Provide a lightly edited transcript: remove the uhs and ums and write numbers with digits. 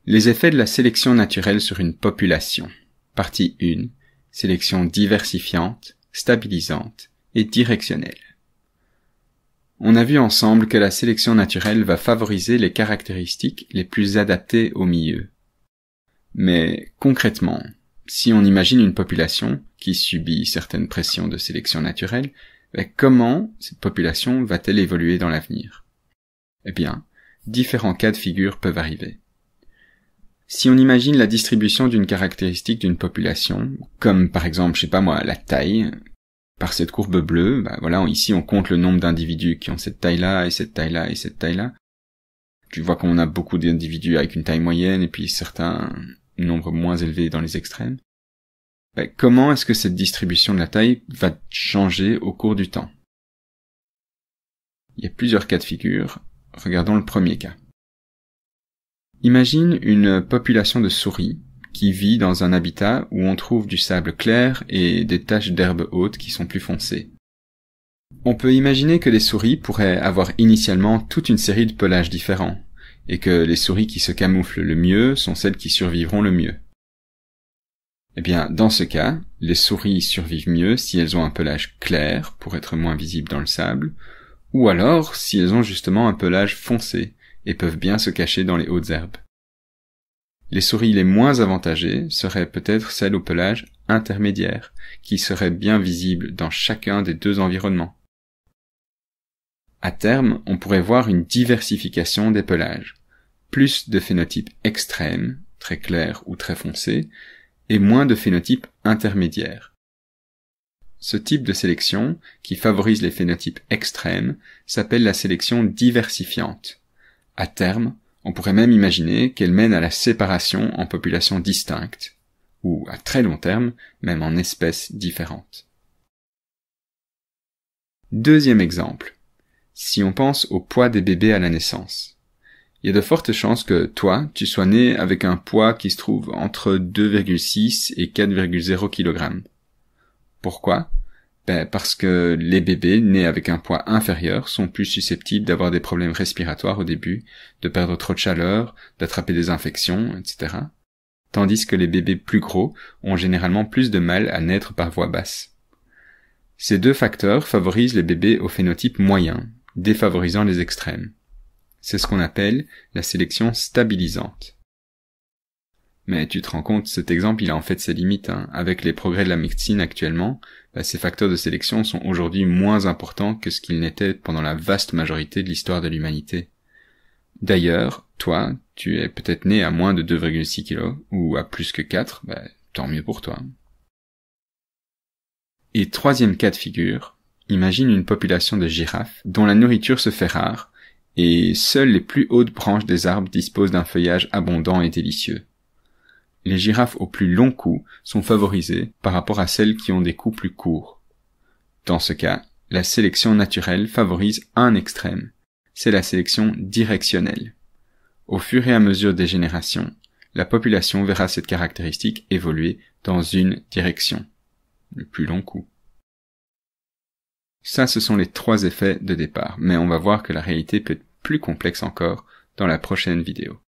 Les effets de la sélection naturelle sur une population. Partie 1. Sélection diversifiante, stabilisante et directionnelle. On a vu ensemble que la sélection naturelle va favoriser les caractéristiques les plus adaptées au milieu. Mais concrètement, si on imagine une population qui subit certaines pressions de sélection naturelle, comment cette population va-t-elle évoluer dans l'avenir? Eh bien, différents cas de figure peuvent arriver. Si on imagine la distribution d'une caractéristique d'une population, comme par exemple, la taille, par cette courbe bleue, ici on compte le nombre d'individus qui ont cette taille-là, et cette taille-là, et cette taille-là. Tu vois qu'on a beaucoup d'individus avec une taille moyenne, et puis certains nombres moins élevés dans les extrêmes. Comment est-ce que cette distribution de la taille va changer au cours du temps? Il y a plusieurs cas de figure. Regardons le premier cas. Imagine une population de souris qui vit dans un habitat où on trouve du sable clair et des taches d'herbe haute qui sont plus foncées. On peut imaginer que les souris pourraient avoir initialement toute une série de pelages différents, et que les souris qui se camouflent le mieux sont celles qui survivront le mieux. Eh bien, dans ce cas, les souris survivent mieux si elles ont un pelage clair pour être moins visibles dans le sable, ou alors si elles ont justement un pelage foncé et peuvent bien se cacher dans les hautes herbes. Les souris les moins avantagées seraient peut-être celles au pelage intermédiaire, qui seraient bien visibles dans chacun des deux environnements. À terme, on pourrait voir une diversification des pelages, plus de phénotypes extrêmes, très clairs ou très foncés, et moins de phénotypes intermédiaires. Ce type de sélection, qui favorise les phénotypes extrêmes, s'appelle la sélection diversifiante. À terme, on pourrait même imaginer qu'elle mène à la séparation en populations distinctes, ou à très long terme, même en espèces différentes. Deuxième exemple. Si on pense au poids des bébés à la naissance. Il y a de fortes chances que toi, tu sois né avec un poids qui se trouve entre 2,6 et 4,0 kg. Pourquoi? Parce que les bébés nés avec un poids inférieur sont plus susceptibles d'avoir des problèmes respiratoires au début, de perdre trop de chaleur, d'attraper des infections, etc. Tandis que les bébés plus gros ont généralement plus de mal à naître par voie basse. Ces deux facteurs favorisent les bébés au phénotype moyen, défavorisant les extrêmes. C'est ce qu'on appelle la sélection stabilisante. Mais tu te rends compte, cet exemple, il a en fait ses limites. Avec les progrès de la médecine actuellement, ces facteurs de sélection sont aujourd'hui moins importants que ce qu'ils n'étaient pendant la vaste majorité de l'histoire de l'humanité. D'ailleurs, toi, tu es peut-être né à moins de 2,6 kg, ou à plus que 4, tant mieux pour toi. Et troisième cas de figure, imagine une population de girafes dont la nourriture se fait rare, et seules les plus hautes branches des arbres disposent d'un feuillage abondant et délicieux. Les girafes au plus long cou sont favorisées par rapport à celles qui ont des coups plus courts. Dans ce cas, la sélection naturelle favorise un extrême. C'est la sélection directionnelle. Au fur et à mesure des générations, la population verra cette caractéristique évoluer dans une direction. Le plus long cou. Ça, ce sont les trois effets de départ, mais on va voir que la réalité peut être plus complexe encore dans la prochaine vidéo.